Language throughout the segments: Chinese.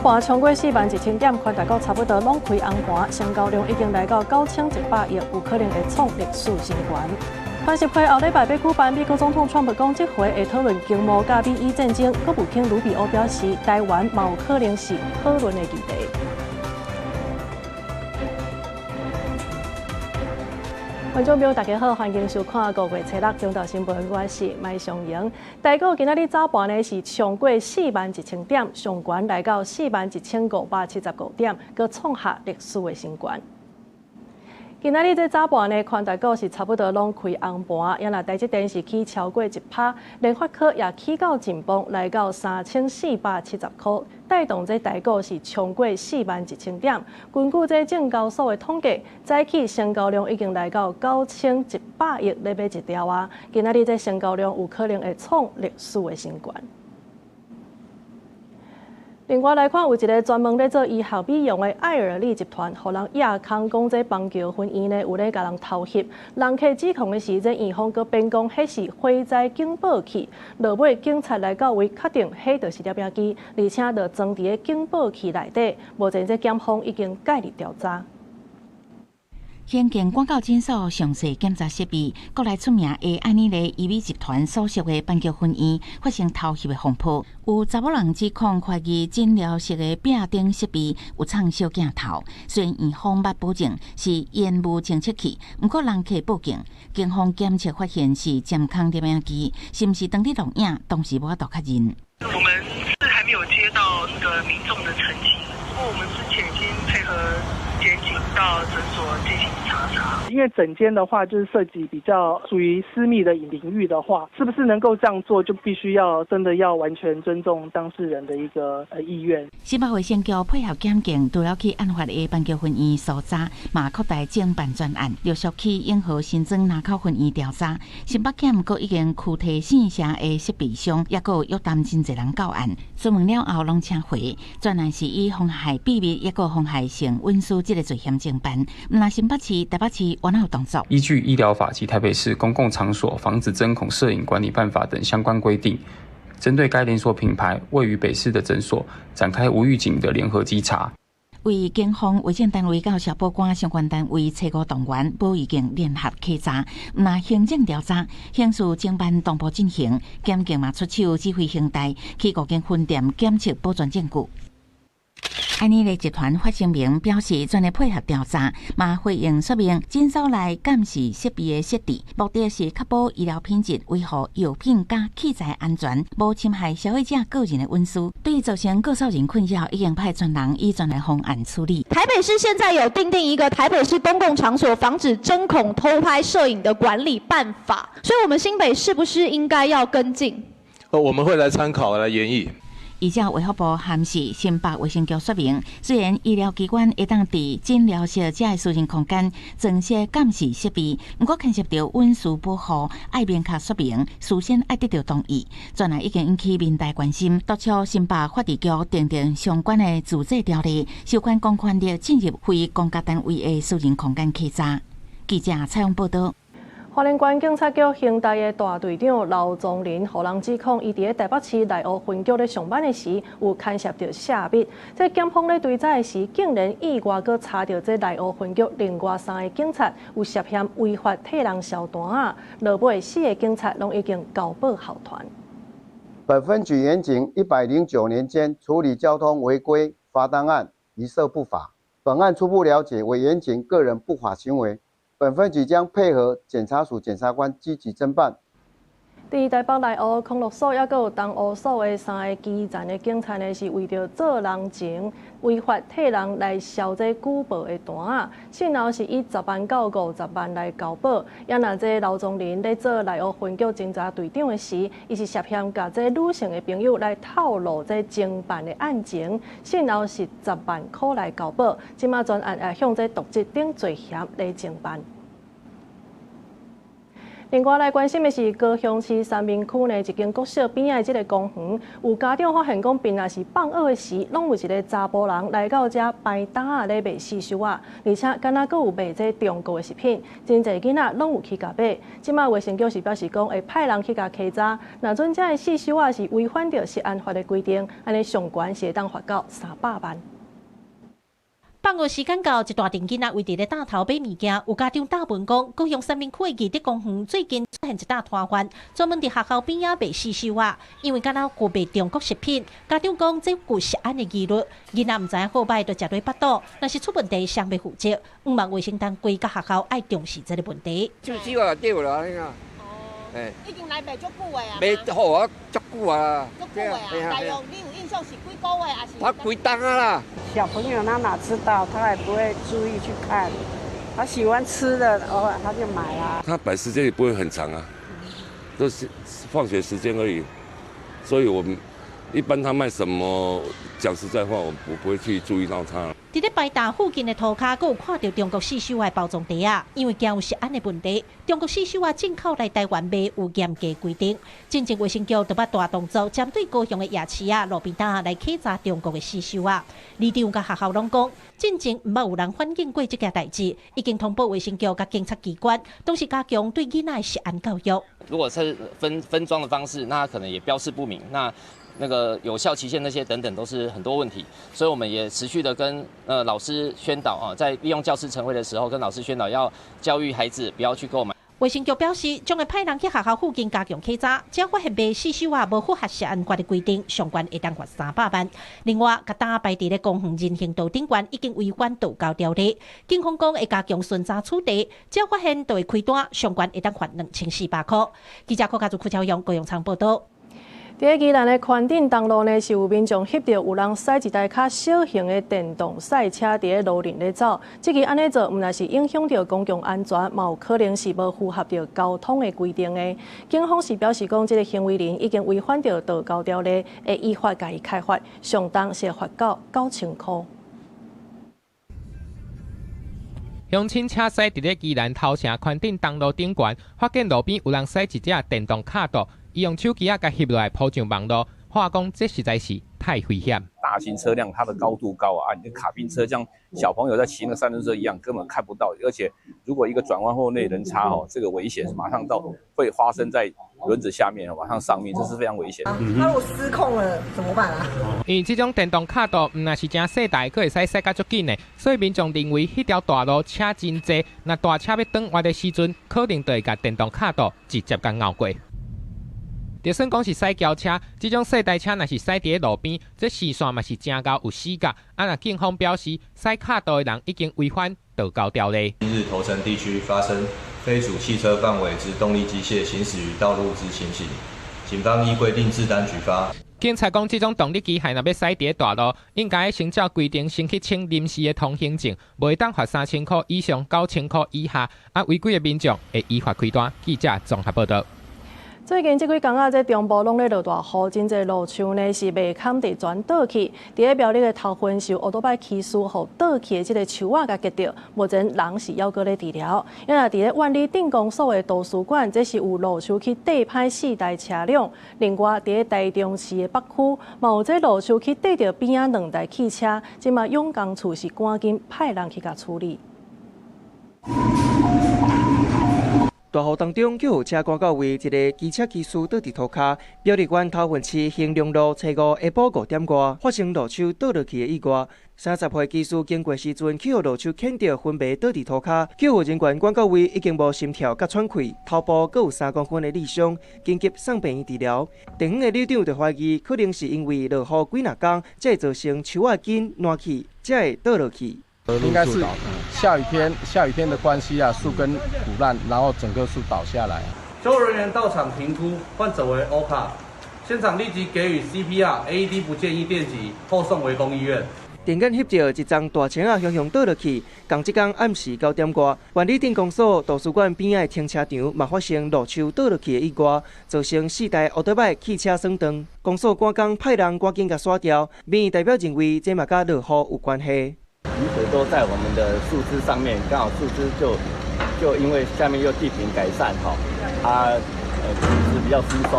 盘冲过41000点，宽大股差不多拢开红盘，成交量已经来到9100亿，有可能会创历史新高。分析会后礼拜要举办美国总统川普讲这回会讨论经贸甲美伊战争，国务卿卢比欧表示，台湾嘛有可能是讨论的议题。观众朋友，大家好，欢迎收看5月7日中岛新闻，我是麦尚莹。台股今仔日早盘呢是冲过41000点，上悬来到41579点，佮创下历史的新高。今仔日这早盘呢，宽大股是差不多拢开红盘，也若台积电是起超过1%，联发科也起到前方来到3470块，带动这台股是冲过41000点。根据这证交所的统计，早起成交量已经来到9100亿咧买一条啊！今仔日这成交量有可能会创历史的新高。另外来看，有一个专门咧做医学美容的爱尔利集团，互人亚康讲这邦桥婚姻呢有咧甲人偷翕，人客指控的是这院方佮辩讲迄是火灾警报器，落尾警察来到位确定迄就是摄影机，而且就装伫个警报器内底。目前这检方已经介入调查。现经广告诊所详细检查设备，国内出名的安妮丽医美集团所属的邦桥婚姻发生偷翕的风波，有查某人指控怀疑诊疗室的壁顶设备有藏小镜头，虽然院方捌保证是烟雾清测器，不过人客报警，警方检测发现是监控摄影机，是不是当地录影，当时无法度确认。我们是还没有接到那个民众的陈情，不过我们之前已经配合检警到诊所进行查查。因为整间的话就是涉及比较属于私密的领域的话，是不是能够这样做，就必须要真的要完全尊重当事人的一个意愿。新北卫生局配合检警，除了去案发的邦桥婚姻搜查，嘛扩大侦办专案，陆续去永和新庄南口婚姻调查。新北检阁已经驱提线下的设备商，也有约谈真侪人到案。询问了后，拢请回。专案是以妨害秘密，也有妨害性文书这个罪嫌侦办。那新北市、台北市完有动作。依据医疗法及台北市公共场所防止针孔摄影管理办法等相关规定，针对该连锁品牌位于北市的诊所展开无预警的联合稽查。为警方、卫生单位到消保官相关单位找5动员，无预警联合稽查。那行政调查、刑事侦办同步进行，检警嘛出手指挥刑贷，去5间分店检测保全证据。安妮丽集团发声明表示，全力配合调查，嘛回应说明诊所内监视设备的设置，目的是确保医疗品质，维护药品加器材安全，无侵害消费者个人的隐私。对于造成各少人困扰，已经派专人以专案方案处理。台北市现在有订定一个台北市公共场所防止针孔偷拍摄影的管理办法，所以我们新北是不是应该要跟进？我们会来参考来研议。依照卫福部函示新北卫生局说明，虽然医疗机关会当伫诊疗室这的私人空间装设监视设备，不过牵涉到隐私保护，爱明确说明，事先爱得到同意。专案已经引起民大关心，督促新北法制局订定相关的自治条例，有关公权力进入非公家单位的私人空间稽查。记者采访报道。花莲县警察局刑大的大队长刘宗林，互人指控伊伫台北市内湖分局咧上班的时，有牵涉到泄密。这检方咧追查的时，竟然意外搁查到这内湖分局另外3个警察有涉嫌违法替人销单啊。落尾4个警察拢已经交保候团。本分局员警109年间处理交通违规罚单案，疑涉不法。本案初步了解为员警个人不法行为。本分局将配合检察署检察官积极侦办。伫台北内湖康乐所，也有东湖所的3个基站的警察呢，是为着做人情，违法替人来销这举报的单啊。先后是以10万到50万来交保。也那这刘宗林咧做内湖分局侦查队长的时，伊是涉嫌甲这女性的朋友来透露这侦办的案情，先后是10万块来交保。即马专案也向这渎职等罪嫌来侦办。另外来关心的是高雄市三民区呢一间国小边仔的这个公园，有家长发现讲，平常时放学的时，拢有一个查甫人来到这摆摊啊咧卖四修啊，而且敢若佫有卖这中国的食品，真侪囡仔拢有去甲买。即马卫生局是表示讲，会派人去甲稽查，若准这四修啊是违反着食安法的规定，安尼上悬是会当罚到300万。放学时间到，一大群囡仔围伫咧大头买物件。有家长打问讲，高雄三民区的义德公园最近出现一大摊贩，专门伫学校边仔卖四修啊。因为敢若具备中国食品，家长讲这具食安的疑虑，囡仔唔知好歹就食落腹肚，若是出问题，谁要负责？希望卫生单位甲学校爱重视这个问题。就几个丢了，你看。已经来卖足久的啊。卖好啊，足久啊。足久的啊，大约你有印象是几个月还是？他几档啊啦。小朋友他哪知道，他也不会注意去看，他喜欢吃的，偶尔他就买啦。他摆时间也不会很长啊，都是放学时间而已，所以我们一般他卖什么，讲实在话，我不会去注意到他。伫咧摆摊附近的涂骹，阁有看到中国四修的包装袋啊，因为惊有食安的问题，中国四修啊进口来台湾卖有严格规定。进前卫生局就捌大动作，针对高雄的夜市啊、路边摊来稽查中国的四修啊。里长甲学校拢讲，进前毋捌有人反映过这件代志，已经通报卫生局甲警察机关，都是加强对囡仔的食安教育。如果是分装的方式，那可能也标示不明，那个有效期限那些等等都是很多问题，所以我们也持续的跟老师宣导啊，在利用教师晨会的时候，跟老师宣导要教育孩子不要去购买。卫生局表示，将会派人去学校附近加强稽查，只要发现卖四修啊无符合食安法的规定，上悬会当罚300万。另外，甲大摆伫咧公园人行道顶悬已经违反道交条例，警方讲会加强巡查处理，只要发现就会开单，上悬会当罚2400块。记者柯家族邱超阳高雄场报道。伫宜兰的宽顶东路呢，是有民众翕到有人驶一台较小型的电动赛车伫咧路面咧走，即个安尼做，毋但是影响到公共安全，嘛有可能是无符合到交通的规定的。警方是表示讲，即个行为人已经违反到道交条例，会依法加以开罚，上重是罚到9000块。乡亲车驶伫咧宜兰头城宽顶东路顶悬，发现路边有人驶一只电动卡车。伊用手机甲翕落来铺上网络，话讲这实在是太危险。大型车辆它的高度高啊，你跟卡宾车像小朋友在骑那个三轮车一样，根本看不到。而且如果一个转弯后内人差这个危险是马上会发生在轮子下面，马上上面，这是非常危险。那如果失控了怎么办啊？因为这种电动卡道毋但是真细台，佫会使驶甲足紧的，所以民众认为迄条大路车真济，那大车要转弯的时阵，可能就会甲电动卡道直接甲拗过。就算讲是驶轿车，这种细台车若是驶伫路边，这视线嘛是真高有死角。那警方表示，驶卡道的人已经违反道交条例。今日头城地区发生非属汽车范围之动力机械行驶于道路之情形，警方依规定制单举发。警察讲，这种动力机械若要驶伫大路，应该先照规定先去签临时的通行证，袂当罚3000块以上9000块以下。违规的民众会依法开单。记者综合报道。最近这几天啊，在中部拢咧落大雨，真侪路树呢是被砍地全倒去。伫咧苗栗的头份受乌多摆骑士互倒去的这个树仔甲击到，目前人是还阁咧治疗。因为伫咧万里镇公所的图书馆，这是有路树去地歹4台车辆。另外，伫咧台中市的北区，嘛有这路树去对着边仔2台汽车，即嘛永工处是赶紧派人去甲处理。大雨当中，救护车赶到位，一个机车骑士倒伫涂骹。苗栗县头份市兴隆路初5下晡5点外，发生路树倒落去的意外。30岁技士经过时阵，去互路树牵着，分别倒伫涂骹。救护人员赶到位，已经无心跳甲喘气，头部各有3公分的裂伤，紧急送病院治疗。地方的里长就怀疑，可能是因为落雨几若天，才会造成树仔紧烂去，才会倒落去。应该是下雨天的关系啊，树根腐烂，然后整棵树倒下来。救护人员到场评估，患者为欧卡，现场立即给予 CPR，AED 不建议电击，后送为公医院。电眼翕到一张大青仔向倒落去，同即天暗时9点外，万里镇公所图书馆边仔停车场嘛发生路树倒落去的意外，造成4台乌多摆汽车损伤。公所赶工派人赶紧甲刷掉，民意代表认为这嘛甲落雨有关系。雨水都在我们的树枝上面，刚好树枝就因为下面又地坪改善它组织比较疏松，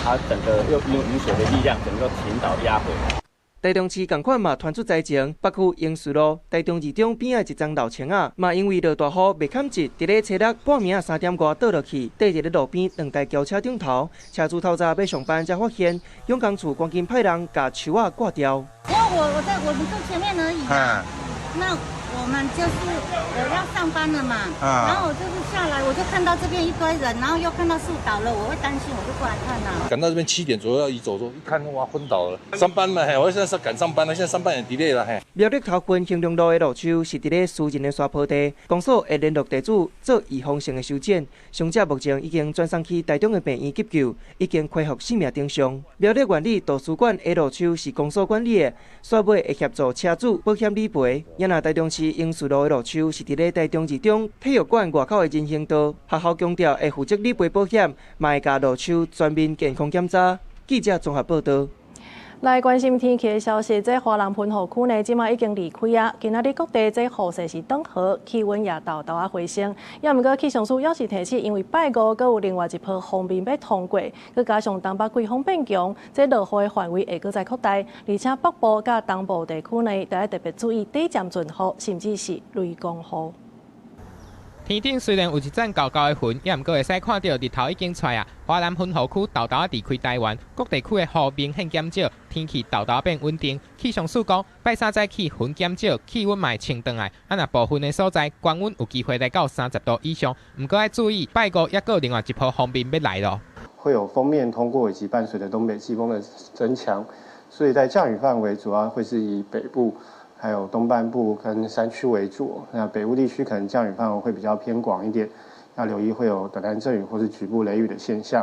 它整个又用雨水的力量，整个倾倒压回来。台中市同款嘛传出灾情，北区英顺路台中二中边仔一张老青仔，嘛因为落大雨未堪折，伫咧初六半暝3点外倒落去，缀入咧路边2台轿车顶头。车主透早要上班才发现，永工处赶紧派人把树仔挂掉。因为我们在前面而已啊，那我们就是要上班了嘛，然后我就是下来，我就看到这边一堆人，然后又看到树倒了，我会担心，我就过来看啊。赶到这边7点左右要移走，说一看哇昏倒了，上班嘛，我现在是赶上班了，现在上班也 delay 了嘿。苗栗头份兴隆路的路树是伫咧私人的沙坡地，公所会联络地主做预防性的修剪，伤者目前已经转送去台中的病院急救，已经恢复生命正常。苗栗县立图书馆的路树是公所管理的，煞尾会协助车主保险理赔。也那台中市英顺路的路树是伫咧台中二中体育馆外口的人行道，学校强调会负责理赔保险，嘛会甲路树全面健康检查。记者综合报道。来关心天气的消息，这华南喷河区呢，即马已经离开啊。今仔日各地这雨势是等和，气温也豆豆回升。也毋过气象署还是提醒，因为拜五阁有另外一波锋面要通过，佮加上东北季风变强，这落雨的范围会阁再扩大，而且北部甲东部地区呢，得特别注意短暂阵雨，甚至是雷公雨。天顶虽然有一阵厚厚的云，也毋过会使看到日头已经出啊。华南喷河区豆豆离开台湾，各地区的雨明显减少，天气豆豆变稳定。气象署讲，拜三早起云减少，气温嘛清转来。若部分的所在高温有机会来到30度以上，毋过要注意，拜五也有另外一波风面要来咯。会有锋面通过以及伴随着东北季风的增强，所以在降雨范围主要会是以北部。还有东半部跟山区为主，那北部地区可能降雨范围会比较偏广一点，要留意会有短暂阵雨或是局部雷雨的现象。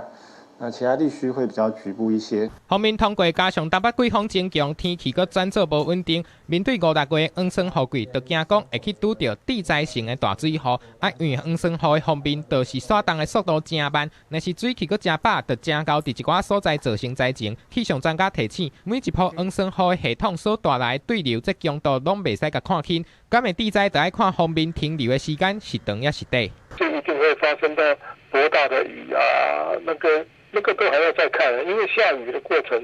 那其他地区会比较局部一些。锋面通过加上东北季风增强，天气阁转做无稳定。面对5六月黄霜雨季，就惊讲会去拄到地灾性的大水雨。因为黄霜雨的锋面就是刷动的速度真慢，若是水气阁真饱，就真够伫一寡所在造成灾情。气象专家提醒，每一波黄霜雨的系统所带来对流，这强度拢袂使甲看轻。敢会地灾，就要看锋面停留的时间是长也是短。这一定会发生到博大的雨啊，那个都还要再看，因为下雨的过程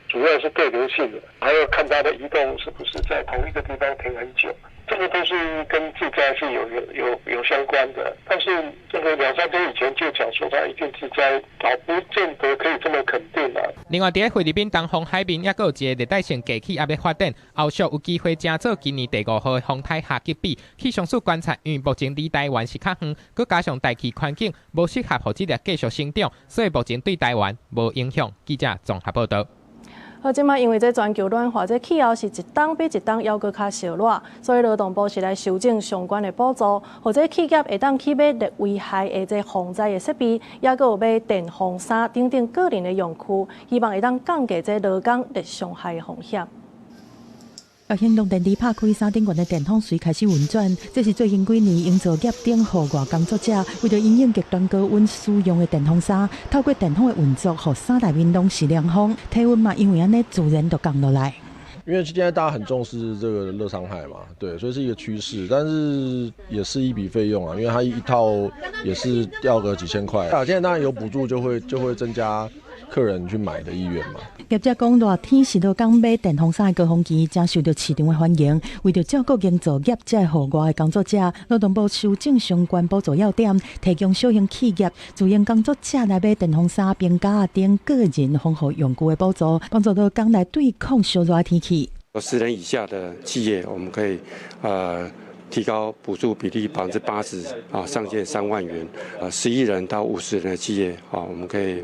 主要是对流性的，还要看它的移动是不是在同一个地方停很久，这个都是跟自灾是有相关的。但是这个2-3天以前就讲说它一定自灾，倒不见得可以这么肯定啊。另外，在菲律宾东方海面也有一个热带性低气压要发展，后续有机会正做今年第5号的风台下击比。气象署观察，因为目前离台湾是较远，佮加上大气环境无适合，互这粒继续生长，所以目前对台湾无影响。记者综合报道。好，即摆因为这全球暖化，这气候是一冬比一冬还阁较烧热，所以劳动部是来修正相关的补助，或者企业会当去买热危害的这防灾的设备，也阁有买电风扇等等个人的用具，希望会当降低这劳工热伤害的风险。行动电池拍开，3顶悬的电风随开始运转。这是最近几年营造业顶户外工作者为了应用极端高温使用的电风扇，透过电风的运作，让衫内面拢是凉风，体温嘛因为安尼自然就降落来。因为现在大家很重视这个热伤害嘛，对，所以是一个趋势，但是也是一笔费用啊，因为它一套也是要个几千块。现在当然有补助，就会增加客人去买的意愿嘛。业者讲，热天是到港买电风扇的高峰期，真受到市场的欢迎。为了照顾营造业者户外的工作者，劳动部修正相关补助要点，提供小型企业、自营工作者来买电风扇、冰架等个人防护用具的补助，帮助到港来对抗烧热天气。10人以下的企业，我们可以提高补助比例80%啊，上限3万元。11人到50人的企业啊，我们可以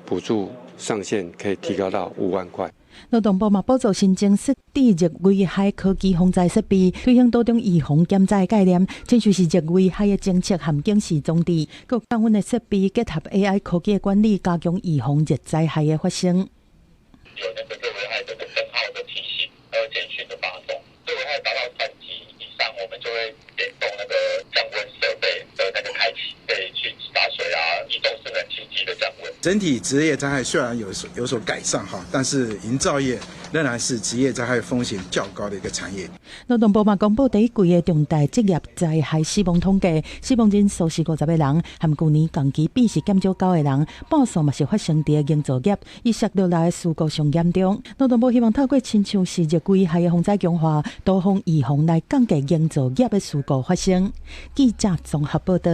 补助上限可以提高到5万块。劳动部嘛补助新增设置热危害科技防灾设备，推行多种预防减灾概念，亲像是热危害的侦测和警示装置，各降温的设备结合 AI 科技的管理，加强预防热灾害的发生。有那个热危害的灯号的提醒，还有简讯的发送。热危害达到3级以上，我们就会点动那个降温设备的那个开启，可以去洒水啊，移动式冷气机的降温。整体职业灾害虽然有所改善哈，但是营造业仍然是职业灾害风险较高的一个产业。劳动部嘛公布第一季的重大职业灾害死亡统计，死亡人数是50个人，和去年同期比是减少9个人，半数嘛是发生伫营造业，以削落来的事故上严重。劳动部希望透过亲像是热规还有防灾强化，多方预防来降低营造业的事故发生。记者综合报道。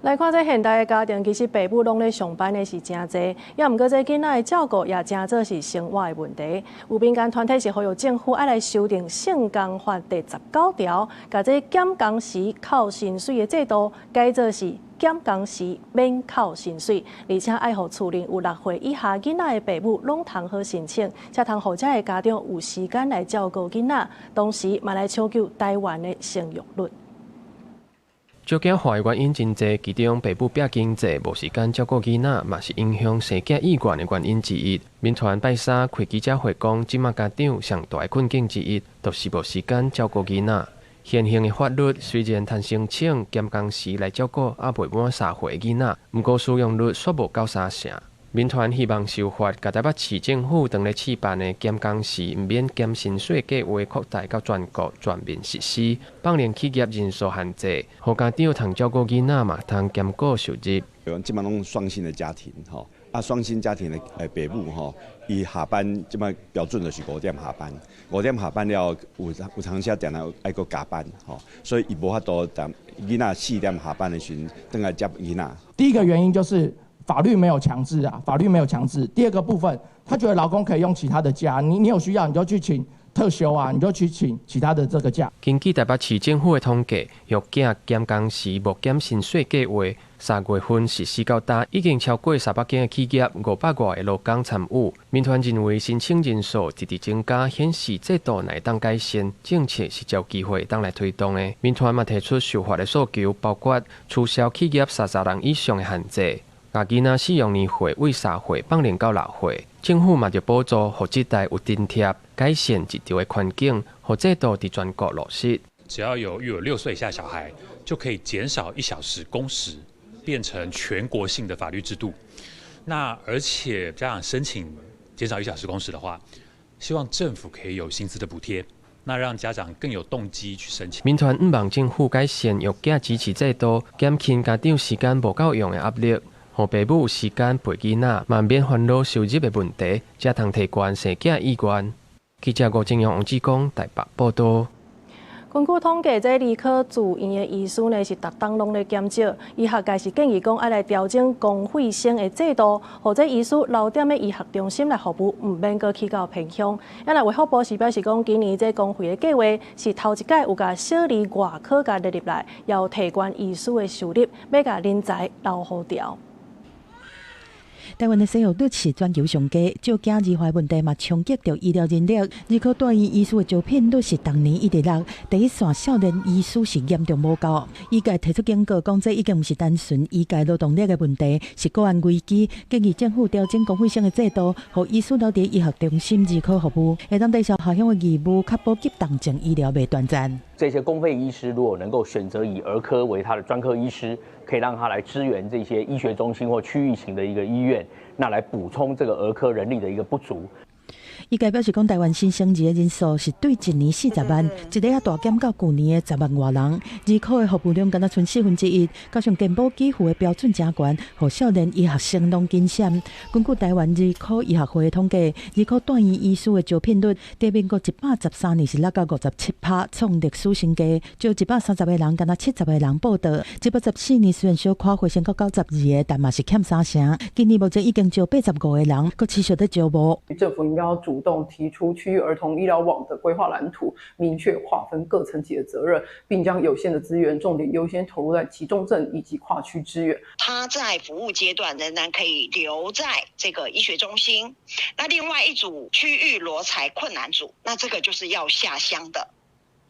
来看这现代的家庭，其实爸母拢咧上班的是真侪，也毋过这囡仔的照顾也真做是生活的问题。有民间团体是呼吁政府爱来修订性工法第19条，把这减工时扣薪水的制度改做是减工时免扣薪水，而且爱互厝邻有6岁以下囡仔的爸母拢通好申请，才通互这个家长有时间来照顾囡仔，同时嘛来抢救台湾的生育率。照囝化的原因真侪，其中爸母拼经济、无时间照顾囡仔，嘛是影响生囝意愿的原因之一。民团拜三开记者会讲，即马家长上大的困境之一，就是无时间照顾囡仔。现行的法律虽然通申请减工时来照顾未满3岁的囡仔，不过使用率却无到3成。民团希望修法，甲台北市政府当咧试办的减工时毋免减薪水计划扩大到全国全面实施，放连企业人数限制，互家长通照顾囡仔嘛，通兼顾收入。阮即摆拢双薪的家庭吼，双薪家庭的爸母吼，伊下班即摆标准就是5点下班，5点下班了有长些定来爱搁加班吼，所以伊无法度等囡仔4点下班的时阵，等来接囡仔。第一个原因就是法律没有强制啊，法律没有强制。第二个部分，他觉得劳工可以用其他的假，你有需要你就去请特休啊，你就去请其他的这个假。根据台北市政府的统计，育囝减工时无减薪水计划，3月份实施到今，已经超过300间的企业，500多个劳工参与。民团认为申请人数直直增加，显示制度乃当改善，政策是找机会当来推动的。民团嘛提出修法的诉求，包括取消企业30人以上的限制。把囡仔使用年岁为3岁放连到6岁，政府嘛就补助，互这代有津贴，改善治疗的环境，互制度伫全国落实。只要有育有6岁以下小孩，就可以减少1小时工时，变成全国性的法律制度。那而且家长申请减少1小时工时的话，希望政府可以有薪资的补贴。那让家长更有动机去申请。民团希望政府改善育囝支持制度，减轻家长时间无够用的压力。互爸母有时间陪囡仔，嘛免烦恼收入的问题，才通提悬生囝意愿。记者吴正阳、王志光台北报道。根据统计，这儿科住院的医师呢是逐档拢咧减少，医学界是建议讲爱来调整公费生的制度，或者医师留点的医学中心来服务，唔免搁去到偏乡。因为卫福部是表示讲，今年这公费的计划是头一届有甲小儿外科加列入来，要提悬医师的收入，要甲人才留好调。台湾的生育率是全球上低，照囝儿怀问题嘛冲击着医疗人力。儿科大医医师的招聘率是当年1:6，第一线少年医师是严重无够。医界提出警告，讲这已经不是单纯医界劳动力的问题，是个案危机。建议政府调整公费生的制度，让医师留伫医学中心儿科服务，会当抵消下乡的义务，确保急重症医疗袂断层。这些公费医师如果能够选择以儿科为他的专科医师，可以让他来支援这些医学中心或区域型的一个医院，那来补充这个儿科人力的一个不足。医界表示，讲台湾新生儿的人数是对一年40万，一个也大减到去年的10万外人。儿科的服务量敢若剩1/4，加上健保给付的标准真悬，互少年医学生拢惊险。根据台湾儿科医学会的统计，儿科大医医师的招聘率，在民国113年是落到57%，创历史新低。就130个人，敢若70个人报道。114年虽然小可回升到92个，但嘛是欠3成。今年目前已经招85个人，佫持续在招募。政府应该要主动提出区域儿童医疗网的规划蓝图，明确划分各层级的责任，并将有限的资源重点优先投入在急重症以及跨区支援。他在服务阶段仍然可以留在这个医学中心。那另外一组区域罗才困难组，那这个就是要下乡的。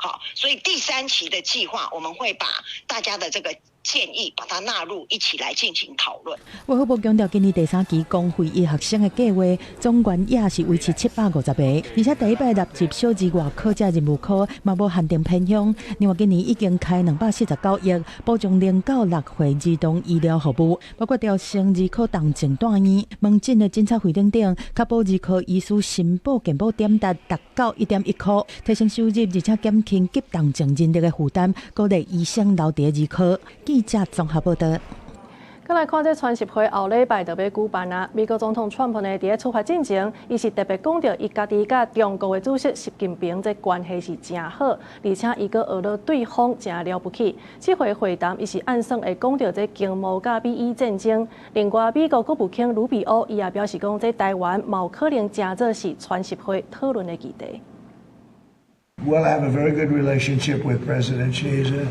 好，所以第3期的计划，我们会把大家的这个建议把它纳入一起来进行讨论。卫福部强调，今年第3期公费医学生的计划总员也是维持750个，而且第一摆纳入小至外科这任务科嘛无限定偏乡。另外，今年已经开249亿，保障0到6岁儿童医疗服务，包括调升儿科动诊断医、门诊的检查费等等，确保儿科医师申报健保点达到1.1块，提升收入，而且减轻急动症人力的负担，鼓励医生留伫儿科。记者综合报道。再来看这川协会后礼拜就要举办啊！美国总统川普呢，伫咧出发进前，伊是特别讲到，伊家己甲中国的主席习近平这关系是真好，而且伊个学到对方真了不起。这回会谈，伊是暗算会讲到这经贸甲美伊战争。另外，美国国务卿卢比欧伊也表示讲，这台湾嘛有可能真做是川协会讨论的议题。We'll have a very good relationship with President Xi.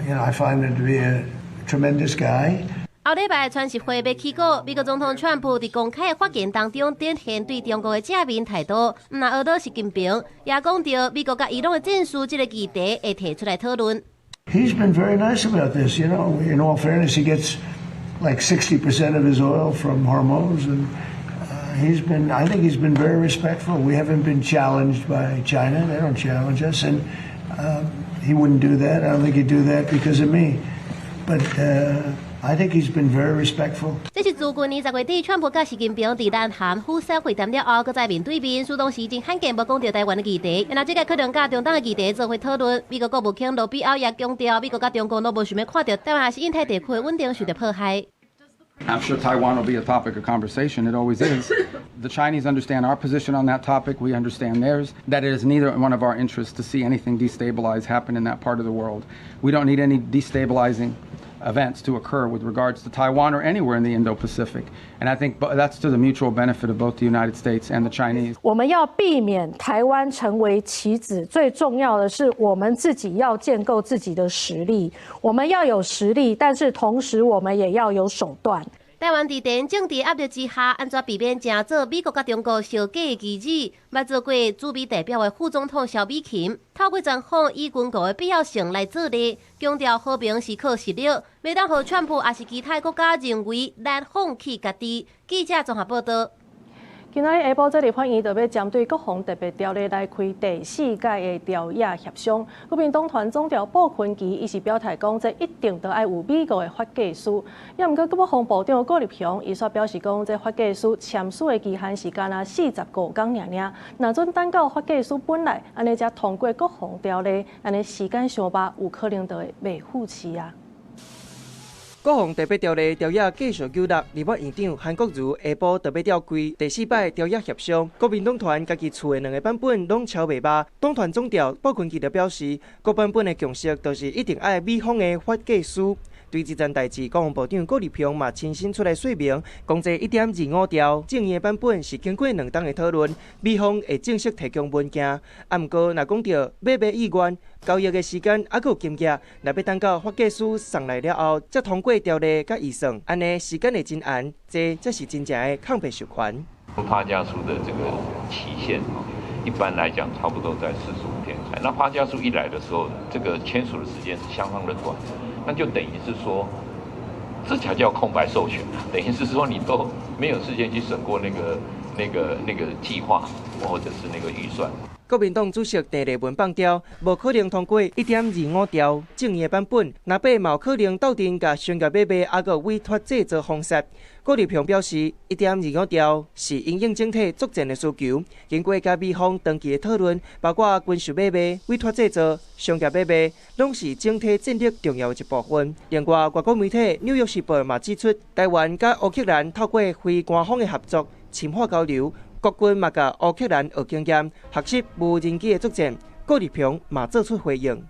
I find him to be a tremendous guy. 后礼拜川协会要起稿，美国总统川普伫公开的发言当中展现对中国的正面态度，毋若学到习近平，也讲到美国甲伊朗的战事这个议题会提出来讨论。He's been very nice about this. In all fairness, he gets like 60% of his oil from Hormuz, and I think he's been very respectful. We haven't been challenged by China. They don't challenge us, and he wouldn't do that. I don't think he'd do that because of me. But I think he's been very respectful. 这是自去年10月底，川普甲习近平伫南韩釜山会谈了后，搁再面对面，苏当时已经罕见无讲到台湾的议题。然后这个可能甲中东的议题做伙讨论。美国国务卿罗比奥也强调，美国甲中国都无想要看到台湾还是印太地区的稳定受到迫害。I'm sure Taiwan will be a topic of conversation. It always is. The Chinese understand our position on that topic. We understand theirs. That it is neither one of our interests to see anything destabilize happen in that part of the world. We don't need any destabilizing events to occur with regards to Taiwan or anywhere in the Indo-Pacific. And I think that's to the mutual benefit of both the United States and the Chinese. 我们要避免台湾成为棋子，最重要的是我们自己要建构自己的实力。我们要有实力，但是同时我们也要有手段。台湾伫地缘政治压力之下，安怎避免正做美国甲中国小假的棋子？捌做过驻美代表的副总统萧美琴，透过专访以军购的必要性来做例，强调和平是靠实力，袂当互川普也是其他国家认为咱放弃家己。记者综合报道。今仔日下晡，这立法院就要针对国防特别条例来开第4届的调野协商。国民党团总调布昆奇伊是表态讲，这一定都要有美国的法计师。也毋过，国防部长顾立雄伊却表示讲，这法计师签署的期限是干那45天尔。若准等到法计师本来，安尼才通过国防条例，安尼时间上吧，有可能就会袂赴期啊。国防特别条例调野继续纠结，立法院长韩国瑜下晡特别召开第4摆调野协商。国民党团家己出的2个版本拢超袂捌。党团总调布昆奇就表示，各版本的共识就是一定爱美方的法计师。对这件代志，国防部长顾立雄嘛亲身出来说明，讲这1.25条正义的版本是经过2党的讨论，美方会正式提供文件。啊，毋过若讲到买卖意愿、交易的时间，还佫有金额，若要等到法计师送来了后，才通过条例甲预算，安尼时间会真延，这才是真正的抗辩授权。发家书的这个期限一般来讲差不多在45天才。那发家书一来的时候，这个签署的时间是相当的短。那就等于是说，这才叫空白授权，等于是说你都没有事先去审过那个计划或者是那个预算。国民党主席郑丽文放刁，无可能通过1.25条正义版本，若被嘛有可能斗阵甲商业买卖，还佫委托制作方式。顾立雄表示，1.25条是因应整体作战的需求，经过甲美方长期的讨论，包括军事买卖、委托制作、商业买卖，拢是整体战略重要的一部分。另外，外国媒体《纽约时报》嘛指出，台湾甲乌克兰透过非官方的合作，深化交流。国军嘛甲乌克兰学经验，学习无人机的作战。顾立雄嘛做出回应。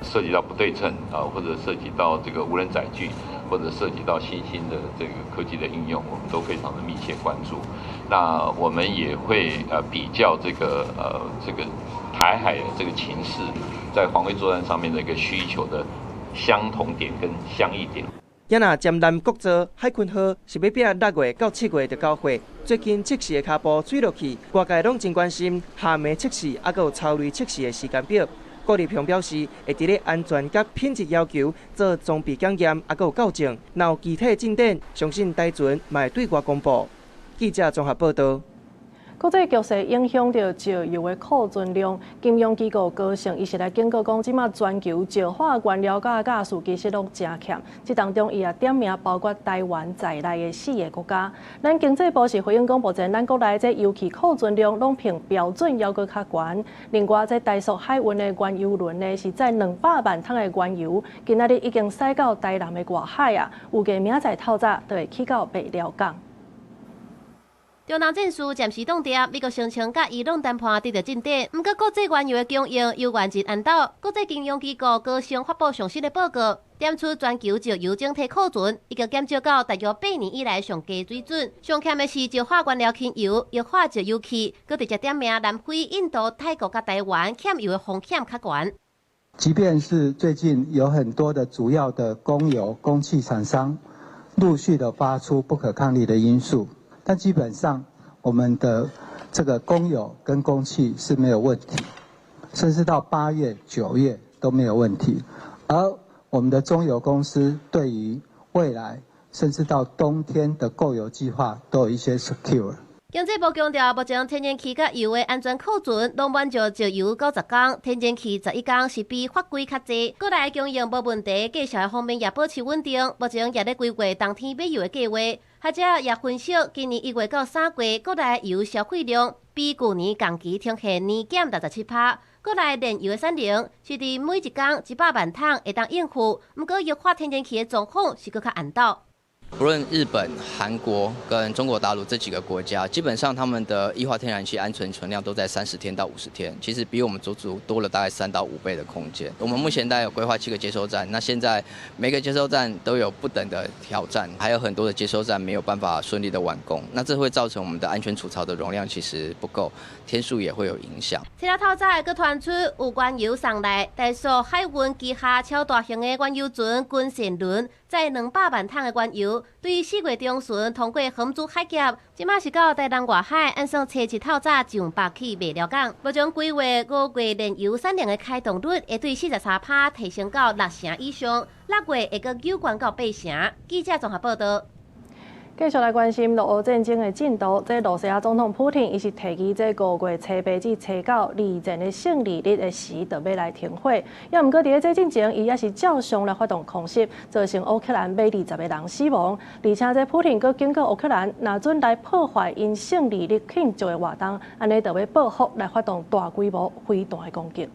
涉及到不对称或者涉及到这个无人载具，或者涉及到新兴的这个科技的应用，我们都非常的密切关注。那我们也会比较这个台海的这个情势，在防卫作战上面的一个需求的相同点跟相异点。也若占南国造海鲲号是要拼6月到7月就交货，最近测试的脚步水落去，外界拢真关心下面测试，还有超雷测试的时间表。郭立平表示，会伫咧安全甲品质要求做装备检验，还佫有校正。若有具体进展，相信台船嘛会对外公布。记者综合报道。国际局势影响到石油的库存量，金融机构高盛伊是来警告讲，即马全球石化原料甲驾驶其实拢真欠。这当中伊也点名包括台湾在内的4个国家。咱经济部是回应讲，目前咱国内这油气库存量拢比标准要搁较悬。另外，这大陆海运的原油轮呢，是在200万桶的原油，今仔日已经驶到台南的外海啊，预计明仔透早就会去到北寮港。中东战事暂时冻结，美国声称甲伊朗谈判得到进展。不过，国际原油的供应由原日按倒。国际金融机构高盛发布上新的报告，点出全球石油整体库存已经减少到大约8年以来上低水准。上欠的是石化原料轻油、液化石油气，佮直接点名南非、印度、泰国甲台湾欠油的风险较悬。即便是最近有很多的主要的供油、供气厂商陆续的发出不可抗力的因素。但基本上，我们的这个供油跟供气是没有问题，甚至到8月、9月都没有问题。而我们的中油公司对于未来甚至到冬天的购油计划都有一些 secure。经济部强调，目前天然气甲油的安全库存拢满足石油90天，天然气11天是比法规较济。国内供应无问题，价销方面也保持稳定。目前也咧规划冬天买油的计划。学者也分析，今年1月到3月，国内油消费量比去年同期呈现年减67%。国内炼油的产能是伫每一天100万桶会当应付，不过液化天然气的状况是搁较暗道。不论日本、韩国跟中国大陆这几个国家，基本上他们的液化天然气安存量都在30天到50天，其实比我们足足多了大概3到5倍的空间。我们目前大概有规划7个接收站，那现在每个接收站都有不等的挑战，还有很多的接收站没有办法顺利的完工，那这会造成我们的安全储槽的容量其实不够，天数也会有影响。除了透早佮传出有原油送来，大陆海运旗下超大型的原油船军舰轮载200万桶的原油。对于4月中旬通过杭州海峡，即马是到台南外海，按算初一透早上北去卖寮港。目前规划5月炼油产能的开动率会对43%提升到60%以上，6月会搁扭悬到8%。记者综合报道。继续来关心俄乌战争的进度。这罗西亚总统普丁伊是提起这5月初8至初9二战的胜利日的时，就要来停火。也毋过伫咧这进前，伊也是照常来发动空袭，造成乌克兰20个人死亡。而且这普丁阁警告乌克兰，若准来破坏因胜利日庆祝的活动，安尼就要报复来发动大规模飞弹的攻击。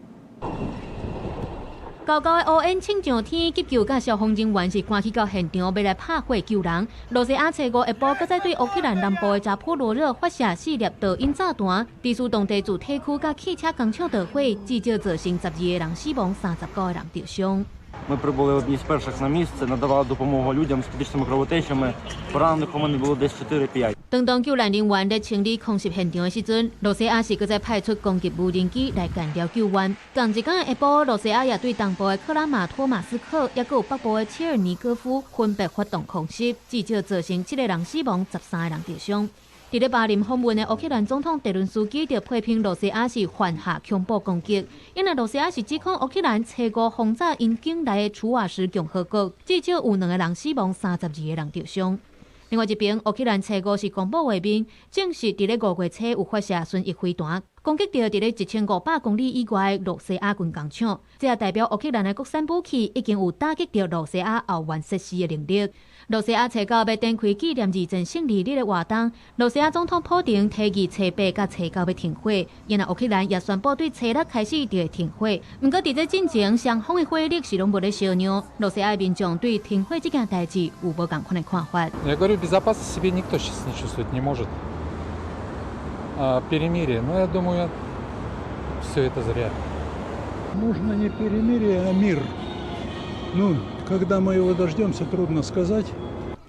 高高的乌烟冲上天，急救甲消防人员是赶去到现场，要来拍火救人。罗西亚初5下晡，搁再对乌克兰南部的扎波罗热发射4粒导引炸弹，致使当地主体区甲汽车工厂着火，至少造成12个人死亡，39个人受伤。Ми прибули одні з перших на місце, надавали допомогу людям з критичними кровотечами. Поранених у мене було десь 4-5. 当救援人员在清理空袭现场的时阵，罗西亚是搁再派出攻击无人机来干扰救援。同一天下晡，罗西亚也对东部的克拉马托马斯克，也有北部的切尔尼戈夫分别发动空袭，至少造成7个人死亡，13个人受伤。伫咧巴林访问的乌克兰总统泽伦斯基就批评罗西亚是犯下恐怖攻击，因为罗西亚是指控乌克兰初5轰炸因境内的楚瓦什共和国，至少有2个人死亡，32个人受伤。另外一边，乌克兰初5是公布画面，证实伫咧5月初有发射巡弋飞弹，攻击到伫咧1500公里以外的罗西亚军工厂。这也代表乌克兰的国产武器已经有打击到罗西亚后援设施的能力。罗西亚初9要展开纪念二战胜利日的活动，罗西亚总统普丁提议初8甲初9要停火，因为乌克兰也宣布对初6开始就会停火。不过伫这进前，双方的火力是拢无咧相让，罗西亚的民众对停火这件代志有无同款的看法。Я говорю, безопасности себе никто сейчас не чувствовать не может. Перемирие, но я думаю, все это зря. Нужно не перемирие, а мир. Ну, когда мы его дождемся, трудно сказать.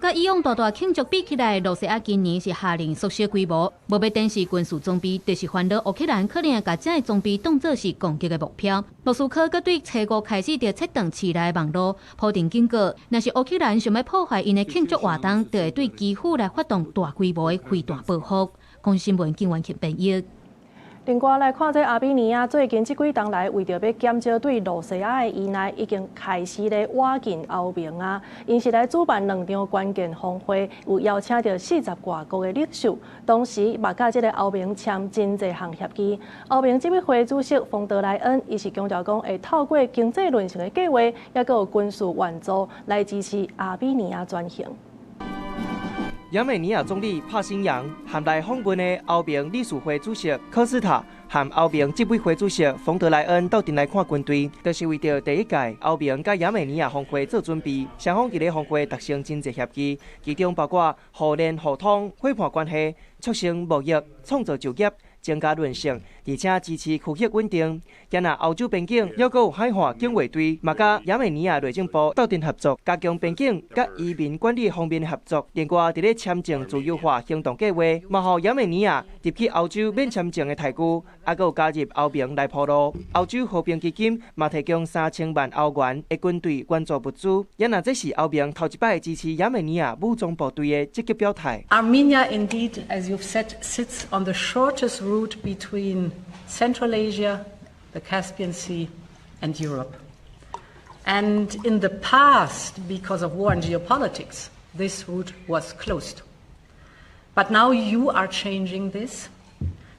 甲以往大庆祝比起来，罗西亚今年是下令缩小规模，无要展示军事装备，就是烦恼乌克兰可能会把这些装备当作是攻击的目标。莫斯科阁对初5开始就切断市内网络，普丁警告，若是乌克兰想要破坏因的庆祝活动，就会对基辅来发动大规模的飞弹报复。公新闻警员去编译。另外来看这阿比尼亚最近这几冬来，为着要减少对罗西亚的依赖，已经开始咧挖进欧盟啊。因是来主办2场关键峰会，有邀请到40外国的领袖，同时嘛甲这个欧盟签真侪项协议。欧盟执委会主席冯德莱恩，伊是强调讲，会透过经济论成的计划，也有军事援助来支持阿比尼亚转型。亚美尼亚总理帕辛扬和来访问的欧盟理事会主席科斯塔和欧盟执委会主席冯德莱恩到阵来看军队，就是为着第1届欧盟甲亚美尼亚峰会做准备。双方伫咧峰会达成真侪协议，其中包括互联互通、伙伴关系、促成贸易、创造就业、增加韧性，而且支持区域稳定。也那欧洲边境还有海岸警卫队，嘛甲亚美尼亚内政部斗阵合作，加强边境甲移民管理方面的合作。另外，伫咧签证自由化行动计划，嘛互亚美尼亚入去欧洲免签证的台区，还有加入欧盟来铺路。欧洲和平基金嘛提供3000万欧元的军队援助物资。也那这是欧盟头一摆支持亚美尼亚武装部队的积极表态。Armenia, indeed, as you've said, sits on the shortest route between Central Asia, the Caspian Sea, and Europe. And in the past, because of war and geopolitics, this route was closed. But now you are changing this,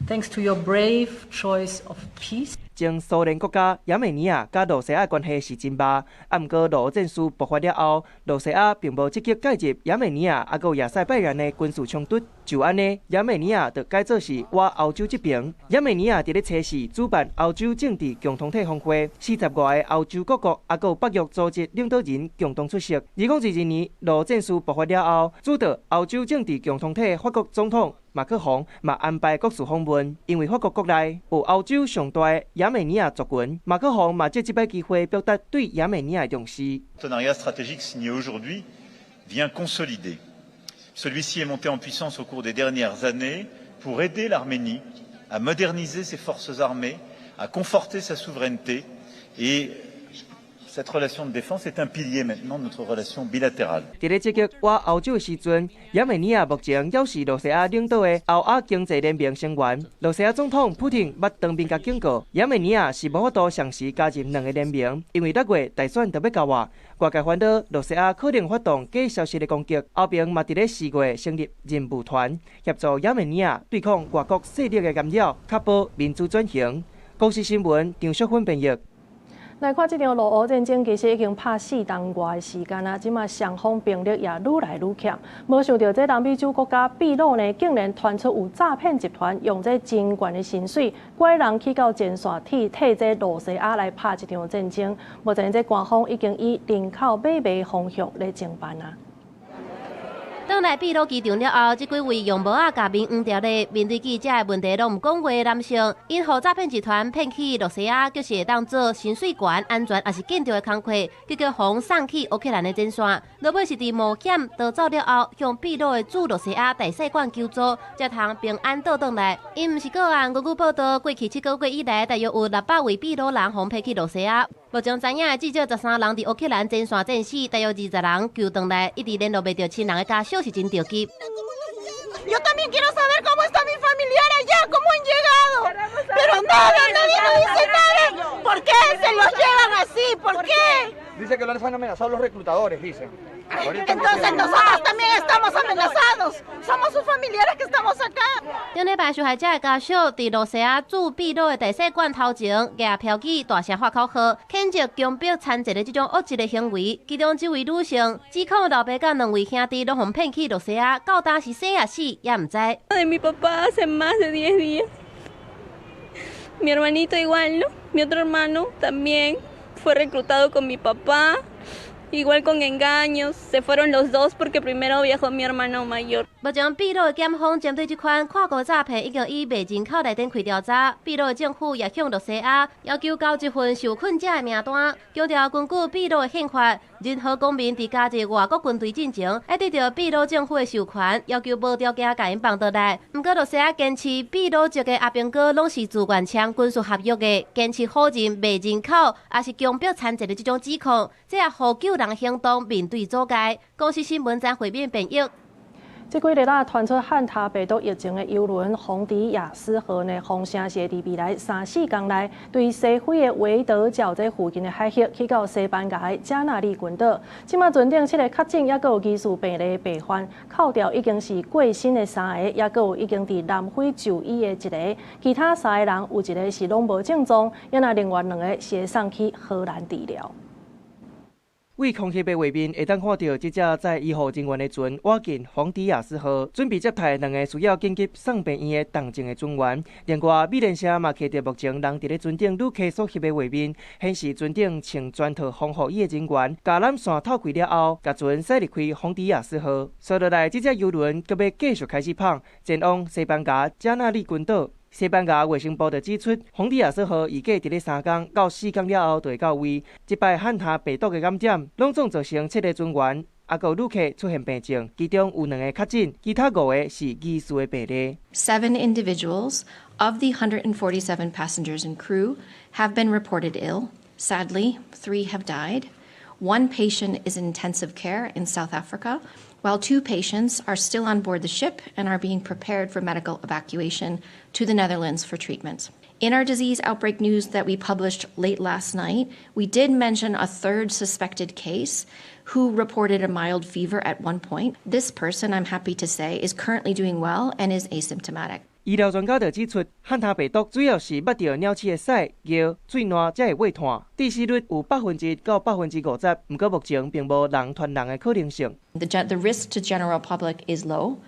thanks to your brave choice of peace. 前苏联国家亚美尼亚甲罗西亚关系是真歹，不过俄乌战事爆发了后，罗西亚并无积极介入亚美尼亚还有亚塞拜然的军事冲突。就安尼，亚美尼亚就改做是挖欧洲这边。亚美尼亚伫咧测试主办欧洲政治共同体峰会，40外个欧洲各国还有北约组织领导人共同出席。2022年俄乌战事爆发了后，主导欧洲政治共同体法国总统马克宏嘛安排国事访问，因为法国国内有欧洲上大的亚美尼亚族群，马克宏嘛借这摆机会表达对亚美尼亚的重视。Partenariat stratégique signé aujourd'hui vient consolider. Celui-ci est monté en puissance au cours des dernières années pour aider l'Arménie à moderniser ses forces armées, à conforter sa souveraineté et cette relation de défense est un pilier maintenant de notre relation bilatérale. 伫咧积极挖欧洲的时阵，亚美尼亚目前也是罗西亚领导的欧亚经济联盟成员。罗西亚总统普廷捌当面甲警告，亚美尼亚是无法度同时加入2个联盟，因为6月大选就要到啊。外界烦恼罗西亚可能发动假消息的攻击。欧盟嘛伫咧4月成立任务团，协助亚美尼亚对抗外国势力的干扰，确保民主转型。公司新闻张淑芬编译。来看这场俄乌战争，其实已经拍4冬外的时间啊，即马双方兵力也愈来愈强。无想到这南美洲国家秘鲁呢，竟然传出有诈骗集团用这真悬的薪水，拐人去到前线替这罗西亚来拍一场战争。目前这官方已经以人口买卖方向来侦办啊。转来秘鲁机场了后，这几位用帽仔甲面黄条的面对记者的问题拢唔讲话的男性，因互诈骗集团骗去罗西亚，就是会当做薪水悬、安全也是紧张的工课，结果互送去乌克兰的前线。落尾是伫冒险逃走了后，向秘鲁的驻罗西亚大使馆求助，才通平安倒转来。因毋是个案，根据报道，过去7个月以来，大约有600位秘鲁人互骗去罗西亚。目前知影的至少13人伫乌克兰前线战死，大约20人救回来，一直联络袂到亲人的家属是真着急。Yo también quiero saber cómo está mi familiar allá, cómo han llegado. Pero nada, nadie nos dice nada. ¿Por qué se los llevan así? ¿Por qué? Dice que lo han amenazado los reclutadores, dicen. Entonces nosotros también estamos amenazados. Somos sus familiares que estamos acá. 顶礼拜受害者的家属伫罗西亚驻秘鲁的大使馆头前举标语大声发口号，谴责强迫残疾的这种恶质的行为。其中这位女性指控老爸甲2位兄弟拢互骗去罗西亚，到当时生也死也唔知。Mi papá hace más de 10 días. Mi hermanito igual, ¿no? Mi otro hermano también fue reclutado con mi papá. Igual con engaños, se fueron los dos porque primero viajó mi hermano mayor. 目前秘鲁的检方针对这款跨国诈骗已经以卖人口来展开调查。秘鲁的政府也向罗西亚要求交一份受困者的名单，强调根据秘鲁的宪法，任何公民伫加入外国军队进前，要得到秘鲁政府的授权，要求无条件甲因放倒来。不过罗西亚坚持秘鲁籍的阿兵哥拢是自愿签军事合约的，坚持否认卖人口也是强迫残疾的这种指控，这也互救人行动面对阻碍。公司新闻站会面编译。这几日传出汉他病毒疫情的邮轮洪迪亚斯号呢，风声是伫未来3-4天内，对西非的维德角这附近的海域去到西班牙的加那利群岛。即马船顶7个确诊，也佫有疑似病例病患，扣掉已经是过身的3个，也佫有已经伫南非就医的1个，其他3个人有1个是拢无症状，也那另外2个是会送去荷兰治疗。为空气的画面会当看到，这只载医护人员的船驶进洪迪亚斯号，准备接待2个需要紧急送病院的重症的船员。另外，美联社嘛摕到目前人伫咧船顶旅客所翕的画面，显示船顶穿全套防护衣的人员，橄榄线透开了后，甲船驶离开洪迪亚斯号。接落来，这只邮轮阁要继续开始跑，前往西班牙加那利群岛。西班牙卫生部就指出，洪迪亚斯号预计伫咧3天到4天了后就会到位。即摆汉他病毒的感染，拢总造成7个船员，也有旅客出现病症，其中有2个确诊，其他5个是疑似的病例。7 individuals of the 147 passengers and crew have been reported ill. Sadly, 3 have died. 1 patient is in intensive care in South Africa, while 2 patients are still on board the ship and are being prepared for medical evacuation to the Netherlands for treatment. In our disease outbreak news that we published late last night, we did mention a 3rd suspected case who reported a mild fever at one point. This person, I'm happy to say, is currently doing well and is asymptomatic. 医疗专家就指出，汉他病毒主要是捌到鸟鼠的屎、尿、水烂才会胃痛，致死率有1%到50%，不过目前并无人传人的可能性。The risk to general public is low.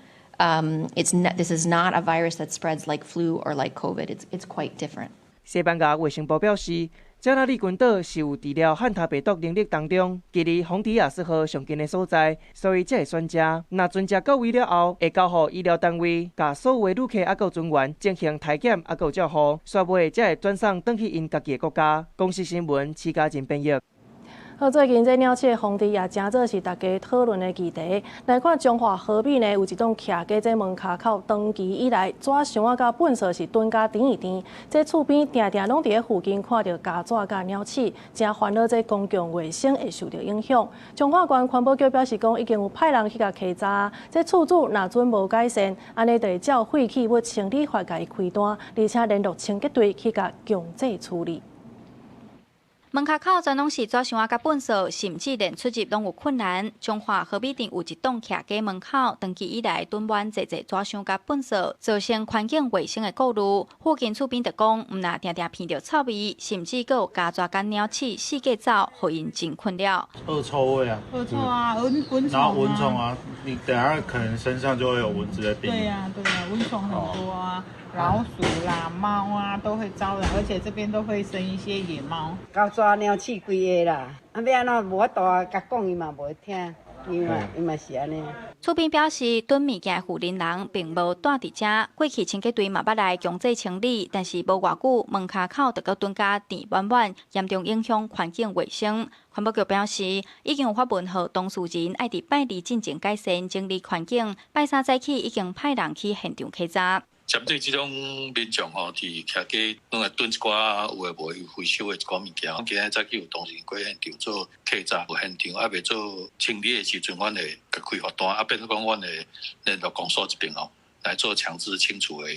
This is not a virus that spreads like flu or like COVID. It's quite different. 西班牙卫生部表示，加那利群岛是有治疗汉他病毒能力当中，距离洪迪亚斯号上近的所在，所以才会选择。若船只到位了后，会交予医疗单位，甲所有的旅客也有船员进行体检，也有照护，煞尾才会转送转去因家己的国家。公司新闻，徐家珍编译。最近这鸟鼠的风潮也真做是大家讨论的议题。来看中华河边呢，有一栋徛在这门卡口，长期以来纸箱啊甲粪扫是蹲甲甜一甜。这厝边定定拢伫咧附近看到家纸甲鸟鼠，真烦恼这公共卫生会受到影响。中华县环保局表示讲，已经有派人去甲稽查，这厝主若准无改善，安尼就会照废弃物清理法甲伊开单，而且联络清洁队去甲强制处理。门卡口全拢是纸箱甲粪扫，甚至连出入拢有困难。中华河边顶有一栋徛在门口，长期以来蹲满侪纸箱甲粪扫，造成环境卫生的顾虑。附近厝边就讲，毋若定定闻到臭味，甚至佫有家蛇甲鸟鼠四界走，互因真困扰。恶臭味啊！恶臭啊，蚊虫然后蚊虫啊，你等下可能身上就会有蚊子的病。对呀，对呀，蚊虫很多啊。老鼠啦、猫啊都会招人，而且这边都会生一些野猫。狗抓鸟鼠规个啦，要安怎无法度甲讲伊嘛无听，伊嘛是安尼。厝边表示，囤物件负责人并无住伫遮，过去清洁队嘛捌来强制清理，但是无偌久，门卡口就搁蹲甲甜满满，严重影响环境卫生。环保局表示，已经有发文予当事人爱伫拜二进行改善整理环境，拜三早起已经派人去现场稽查。针对这种民众伫徛街拢来囤一寡有诶无回收诶一寡物件，今日早起有同事过现场做稽查，有现场未做清理诶时阵，阮会甲开罚单，变成讲阮会联络公所这边来做强制清除诶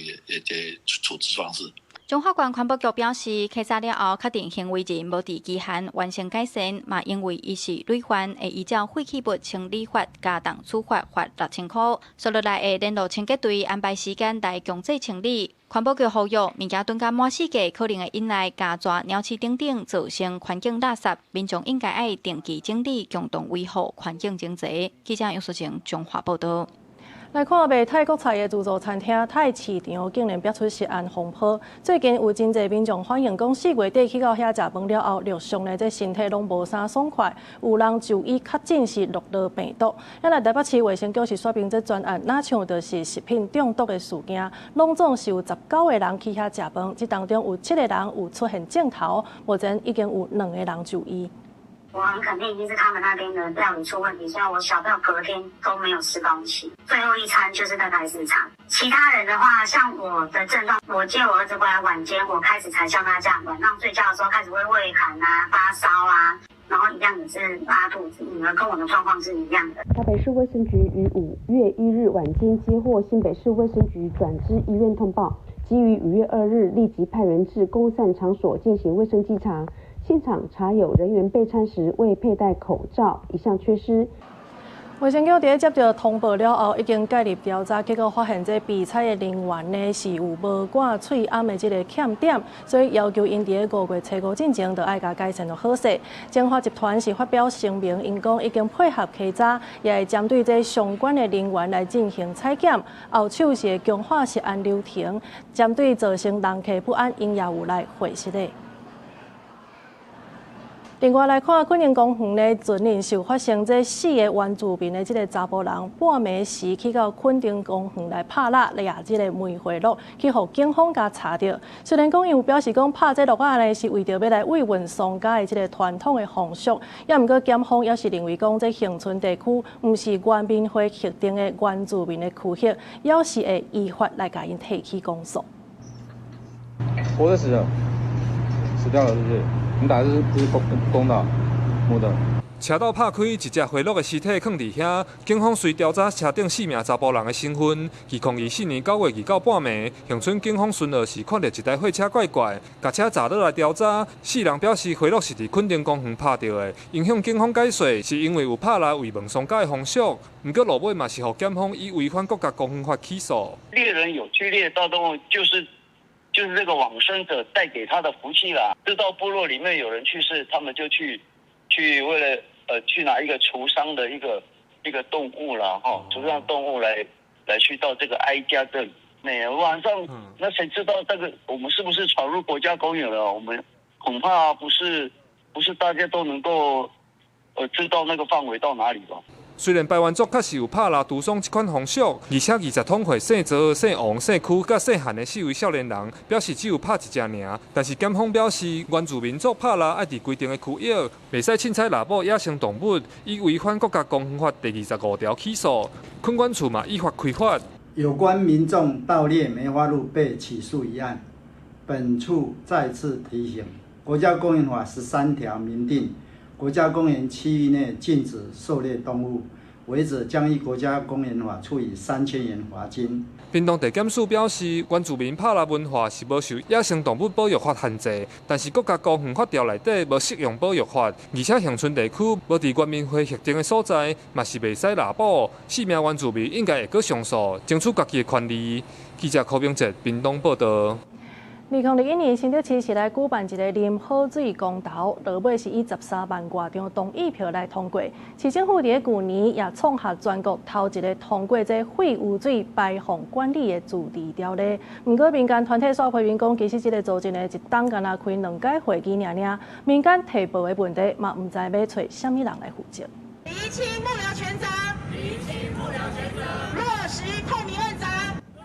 处置方式。中华县环保局表示，稽查了后，确定行为人无伫期限完成改善，嘛因为伊是累犯，会依照废弃物清理法加重处罚，罚6000块。接落来会联络清洁队安排时间来强制清理。环保局呼吁，物件囤甲满世界可能会引来家蛇、鸟鼠等等造成环境垃圾，民众应该爱定期整理，共同维护环境经济。记者杨淑晴中华报道。来看卖泰国菜的自助餐厅泰市场竟然逼出食安风波。最近有真侪民众反映讲，4月底去到遐食饭了后，陆续呢这身体拢无啥爽快，有人就医确诊是诺罗病毒。咱来台北市卫生局是说明这专案，哪像就是食品中毒的事件，拢总是有19个人去遐食饭，这当中有7个人有出现症头，目前已经有2个人就医。我很肯定一定是他们那边的料理出问题，所以我小朋友隔天都没有吃东西，最后一餐就是大概4餐。其他人的话，像我的症状，我接我儿子过来晚间，我开始才像他这样，晚上睡觉的时候开始会胃寒啊、发烧啊，然后一样也是拉肚子，女儿跟我的状况是一样的。台北市卫生局于5月1日晚间接获新北市卫生局转支医院通报，基于5月2日立即派人至公散场所进行卫生稽查，现场查有人员备餐时未佩戴口罩，一项缺失。卫生局在接到通报了后，已经介入调查，结果发现这备菜的人员呢是有无挂喙暗的这个欠点，所以要求因伫5月初5进前就爱甲改善就好势。中华集团是发表声明，因讲已经配合稽查，也会针对这相关的人员来进行采检，后手是会强化食安流程，针对造成人客不安，因也有来回实的。另外来看，昆宁公园呢，近日就发生这4个原住民的这个查甫人，半暝时去到昆宁公园来拍蜡，掠这个梅花鹿，去互警方甲查到。虽然讲伊有表示讲拍这鹿仔呢是为着要来慰问丧家的这个传统的风俗，也毋过检方也是认为讲这恒春地区毋是原民会特定的原住民的区域，也是会依法来甲因提起公诉。活的死了，死掉了是不是？你打的是不是公的，母的？车道拍开，一只花鹿的尸体放伫遐。警方随调查车顶4名查甫人的身份。2024年9月29半暝，恒春警方巡逻时看到一台货车怪怪，甲车查落来调查。4人表示花鹿是伫昆定公园拍到的，因向警方解说是因为有拍蜡慰问丧家的风俗。不过落尾嘛是互检方以违反国家公园法起诉。猎人有去猎到动物，就是这个往生者带给他的福气啦。知道部落里面有人去世，他们就去为了去拿一个除伤的一个动物啦，除伤动物来去到这个哀家这里。每晚上，那谁知道这个我们是不是闯入国家公园了？我们恐怕不是大家都能够知道那个范围到哪里吧。虽然排湾族确实有拍蜡毒丧这款风俗，而且20通会姓泽、姓王、姓区甲姓韩的4位少年人表示只有拍一只尔，但是检方表示原住民族拍蜡爱伫规定的区域，袂使凊彩猎捕野生动物，以违反国家公园法第25条起诉。昆管处嘛依法开罚。有关民众盗猎梅花鹿被起诉一案，本处再次提醒，国家公园法13条明定。国家公园区域内禁止狩猎动物，违者将依国家公园法处以3000元罚金。屏东地检署表示，原住民拍蜡文化是无受野生动物保育法限制，但是国家公园法条内底无适用保育法，而且恒春地区无伫原民会核定的所在，嘛是袂使猎捕。4名原住民应该会搁上诉，争取家己的权利。记者柯明哲，屏东报道。2021年新竹市是来举办一个啉好水公投，落尾是以13万多张同意票来通过。市政府伫去年也创下全国头一个通过这废污水排放管理的自治条例。不过民间团体所批评讲，其实这个组织呢一档敢若开2届会议尔，民间提报的问题嘛唔知要找什么人来负责。厘清幕僚权责，落实透明问责。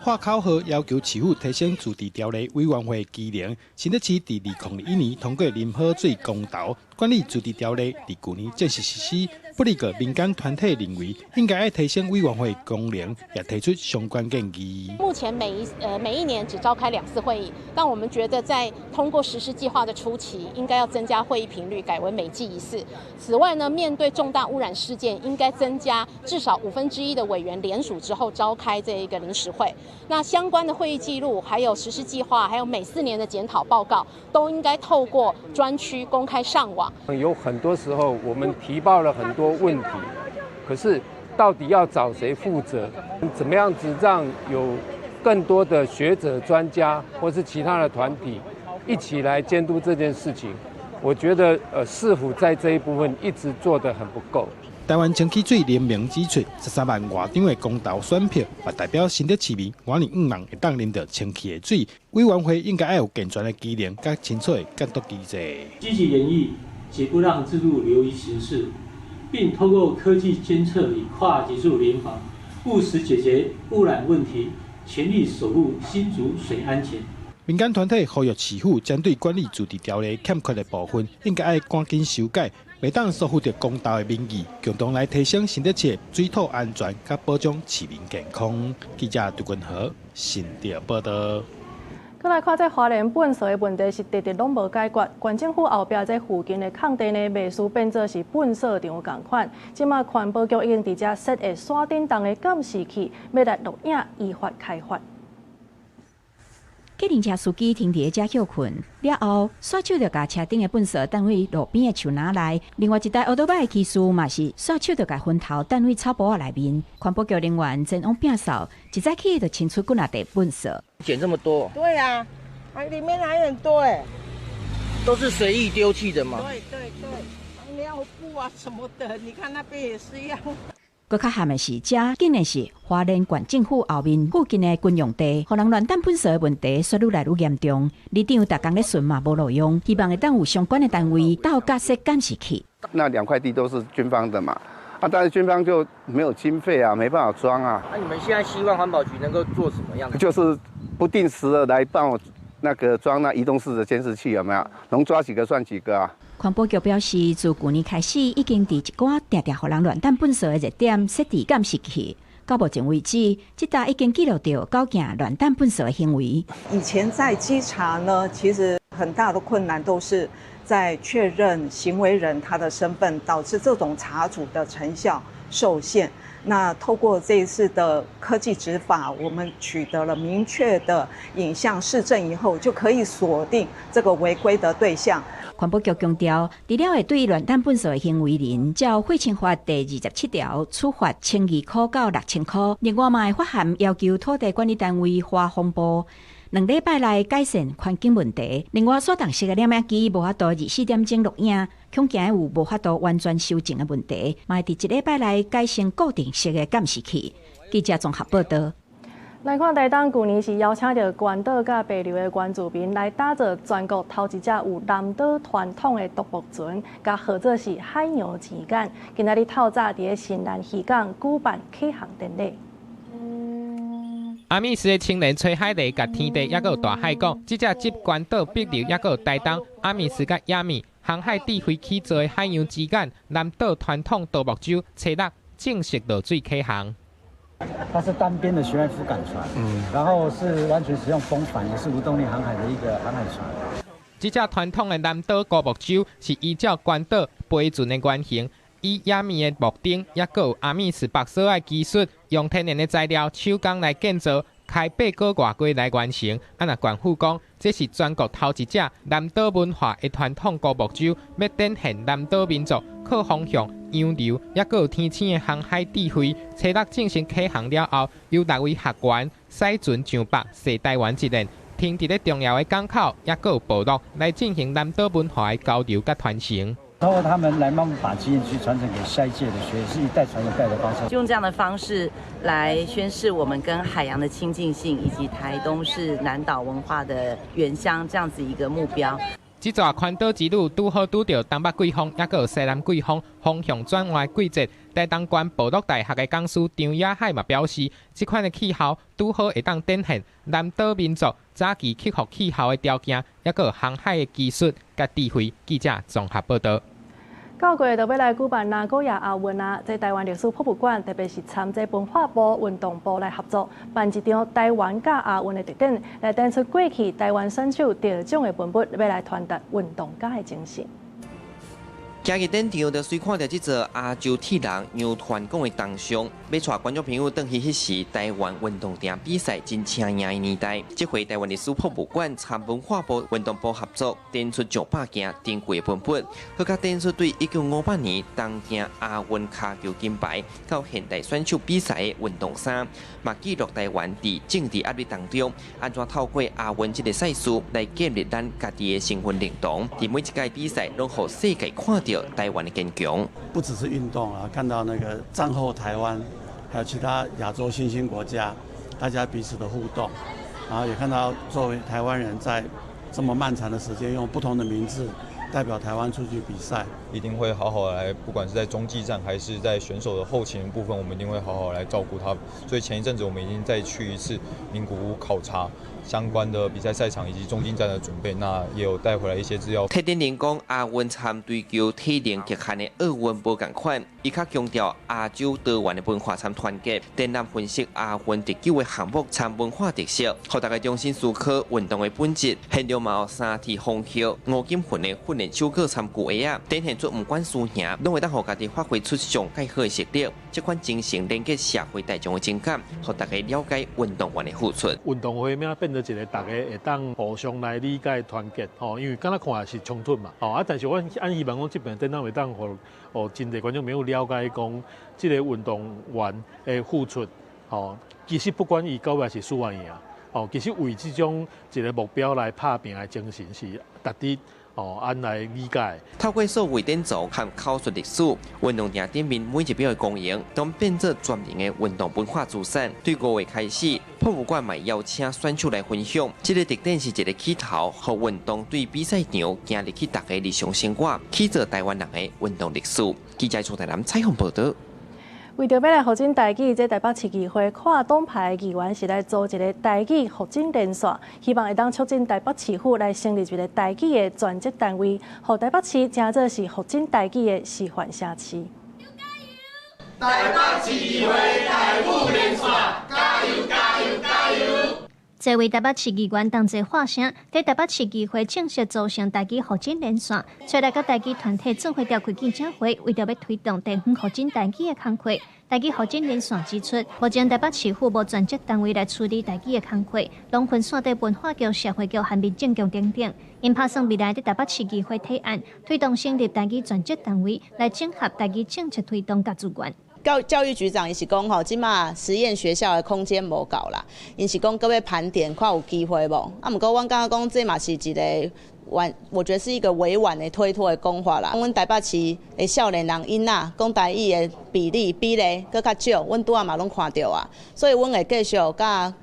化考核要求市府提升自治条例委员会机能。新竹市伫2021年通过啉好水公投管理自治条例，伫去年正式实施。不哩个民间团体认为，应该要提升委员会功能，也提出相关建议。目前每一年只召开2次会议，但我们觉得在通过实施计划的初期，应该要增加会议频率，改为每季1次。此外呢，面对重大污染事件，应该增加至少1/5的委员联署之后召开这一个临时会。那相关的会议记录，还有实施计划，还有每4年的检讨报告，都应该透过专区公开上网。有很多时候我们提报了很多问题，可是到底要找谁负责？怎么样子让有更多的学者、专家或是其他的团体一起来监督这件事情？我觉得市府在这一部分一直做得很不够。台湾清气水联盟指出，13万外张的公投选票，也代表新竹市民5万会当啉到清气的水。委员会应该要有健全的机能，甲清楚的监督机制，积极研议，且不让制度流于形式，并透过科技监测与跨技术联防，务实解决污染问题，全力守护新竹水安全。民间团体呼吁市府针对管理自治条例欠缺的部分，应该要赶紧修改，袂当疏忽着公投的民意，共同来提升新竹市水土安全，甲保障市民健康。记者杜君和新竹报道。再来看这花莲粪扫的问题是直直拢无解决，县政府后壁这附近的空地呢，未输变做是粪扫场共款。即马环保局已经伫遮设的山顶档的监视器，要来录影依法开发。计程车司机停伫遮休困了后，刷手就甲车顶的粪扫等位路边的树林内。另外一台奥多麦的技师嘛是刷手就甲昏头等位草包内面。环保局人员前往摒扫，一早起就清出几啊袋粪扫。捡这么多？对呀，里面还很多哎。都是随意丢弃的吗？对，尿布啊什么的，你看那边也是一样。更较憾的是，这竟然是花莲县政府后面附近的军用地，互人乱抌粪扫的问题却愈来愈严重。里长逐工咧巡嘛无路用，希望会当有相关的单位到架设监视器。那2块地都是军方的嘛，但是军方就没有经费啊，没办法装啊。那你们现在希望环保局能够做什么样的？就是不定时的来帮我那个装那移动式的监视器，有没有？能抓几个算几个啊？环保局表示，自去年开始，已经伫一寡定定互人乱抌粪扫的热点设置监视器。到目前为止，这搭已经记录到9件乱抌粪扫的行为。以前在稽查呢，其实很大的困难都是在确认行为人他的身份，导致这种查处的成效受限。那透过这一次的科技执法，我们取得了明确的影像市政以后，就可以锁定这个违规的对象。环保局强调，除了会对乱抌粪扫的行为人，照《废清法》第27条处罚1200块到6000块。另外，嘛会发函要求土地管理单位发公布2礼拜内改善环境问题。另外，所当时的摄影机无法度24点钟录影，恐惊有无法度完全修正的问题，嘛会伫1礼拜内改成固定式的监视器。记者综合报道。来看台东，去年是邀请到关岛甲北流的原住民来打造全国头一只有南岛传统的独木船，甲号做是海洋之眼。今仔日透早伫新兰渔港举办启航典礼。阿米斯的青年吹海狸、甲天地，也有大海港，这只集关岛、北流，也有台东、阿米斯甲亚米航海智慧起造的海洋之眼南岛传统独木舟，初六正式落水启航。它是单边的旋外浮杆船，然后是完全使用风帆，也是无动力航海的一个航海船。这只传统的南岛独木舟是依照关岛飞船的原型，以亚米的木钉，也有阿米斯白色的技术，用天然的材料手工来建造，开8个外柜来完成。那县府讲，这是全国头一只南岛文化的传统独木舟，要展现南岛民族靠方向、洋流，也有天星的航海智慧。初六正式启航了后，由6位学员驶船上北，驶台湾一年，停伫咧重要的港口，也有部落来进行南岛文化的交流甲传承。通过他们来慢慢把经验去传承给下一届的学，是一代传一代的方式。就用这样的方式来宣示我们跟海洋的亲近性，以及台东是南岛文化的原乡这样子一个目标。这座环岛之旅拄好拄到东北季风，也有西南季风方向转换的季节。台东县部落大学的讲师张雅海嘛表示，这款的气候拄好会当展现南岛民族早期克服气候的条件，也有航海的技术甲智慧。记者综合报道。到月就要来举办那古亚奥运啊！在台湾历史博物馆，特别是参这文化部、运动部来合作，办一场台湾甲奥运的特展，来展出过去台湾选手得奖的文物，要来传达运动家的精神。今日展场就随看到这座亚洲铁人杨传广的铜像，要带观众朋友回去迄时台湾运动场比赛真抢眼的年代。这回台湾历史博物馆参文化部、运动部合作，展出200件珍贵文物，佮加展出对1958年东京亚运卡球金牌到现代选手比赛的运动衫，嘛记录台湾伫政治压力当中，安怎透过亚运这个赛事来建立咱家己的身份认同。伫每一届比赛，拢互世界看到台湾的坚强，不只是运动啊，看到那个战后台湾，还有其他亚洲新兴国家，大家彼此的互动，然后也看到作为台湾人在这么漫长的时间，用不同的名字代表台湾出去比赛，一定会好好来，不管是在中继站还是在选手的后勤部分，我们一定会好好来照顾他们。所以前一阵子我们已经再去一次名古屋考察，相关的比赛赛场以及中进站的准备，那也有带回来一些资料。体电人讲，亚运参追求体能极限的奥运无同款，伊较强调亚洲多元的文化参团结，展览分析亚运第9个项目参文化特色，让大家重新思考运动的本质。现场嘛有3体风球、5金混的训练手稿参具的展现出不管输赢，拢会当让家己发挥出上介好的实力。这款精神连接社会大众的情感，让大家了解运动员的付出。运动会变成一个大家会当互相来理解团结，因为敢若看是冲突嘛，但是我希望讲这边展览会当互真侪观众朋友了解讲，这个运动员的付出，其实不管伊到尾是输还赢，其实为这种一个目标来打拼的精神是值得。按来理解。透过所谓典组和口述历史，运动场顶面每一秒的公园都变作专门的运动文化资产。对5月开始，博物馆嘛邀请选手来分享，这个特点是一个起头，让运动对比赛场行入去大家日常生活，起做台湾人的运动历史。记者蔡台南采访报道。为着要来发展台语，这台北市议会跨党派议员是来做一个台语发展连线，希望会当促进台北市府来成立一个台语的专职单位，让台北市真做是发展台语的示范城市。台北市议会台语连线，加油加油加油！这位台北市议员同齐发声，在台北市议会正式组成台语发展连线，找来甲台语团体做伙召开记者会，为着要推动地方发展台语的工作。台语发展连线指出，目前台北市府无专职单位来处理台语的工作，拢分散在文化局、社会局和民政局等等。因打算未来在台北市议会提案，推动成立台语专职单位，来整合台语政策推动甲资源。教育局长伊是讲吼，即马实验学校的空间无够啦，因是讲各位盘点看有机会无？啊，毋过阮感觉讲这嘛是一个我觉得是一个委婉的推脱的讲法啦。阮台北市的少年人囡仔讲台语的比例搁较少，阮拄仔嘛拢看到啊，所以阮会继续甲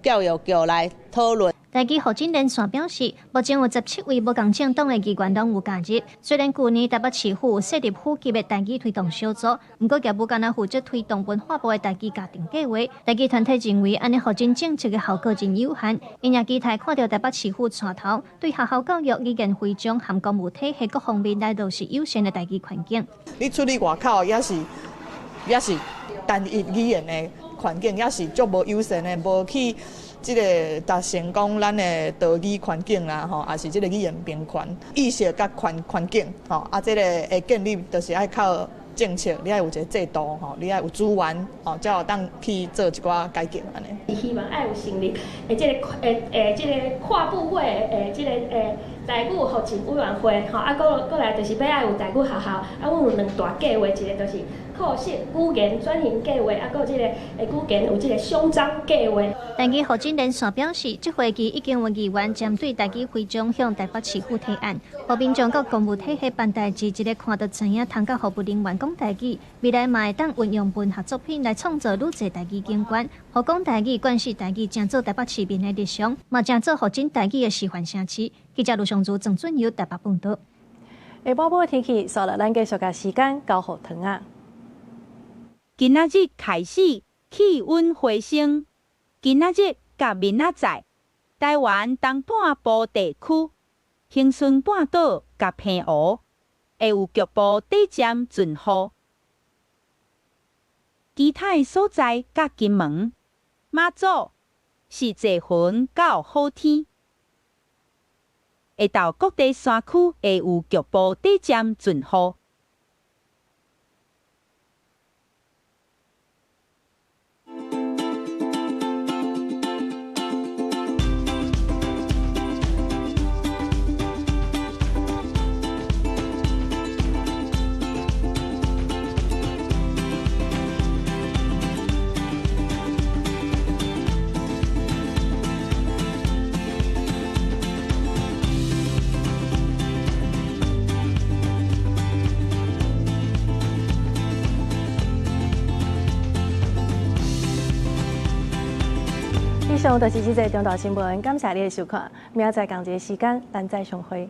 教育局来讨论。台语发展连线表示，目前有17位无共政党的议员拢有加入。虽然去年台北市府有设立府级的台语推动小组，不过业务干那负责推动文化部的台语家庭计划。台语团体认为，安尼发展政策的效果真有限。因也期待看到台北市府带头，对学校教育、语言会长和公务体系各方面来都是友善的台语环境。你出去外口也是单一语言的环境，也是足无友善的，无去。即个达成讲咱的道语环境啦，吼，也是即个语言平权意识甲环境，吼，即个会建立就是爱靠政策，你爱有一个制度，吼，你爱有资源，吼，才有当去做一寡改革安尼。希望爱有成立即个跨部会即个台语发展委员会，吼，啊，过来就是要爱有台语学校，啊，阮有2大计划，一个就是课室语言转型计划，啊，还有即个语言有即个胸章计划。台语发展连线表示，这会期已经有议员针对台语会长向台北市府提案，和民众和公务体系办代志，一个看就知影，通甲服务人员讲台语，未来嘛会当运用文学作品来创造愈侪台语景观，和讲台语、关系台语，正做台北市民的日常，嘛正做发展台语的示范城市。记者卢尚珠、郑俊佑台北报道。下晡晡的天气，所了咱继续甲时间交互糖啊。今仔日开始气温回升，今仔日甲明仔载，台湾东半部地区、恒春半岛甲平湖会有局部短暂阵雨，其他所在甲金门、马祖是侪云到好天。会到各地山区会有局部短暂阵雨。以上就是这个中岛新闻，感谢你的收看。明仔载同一个时间，咱再相会。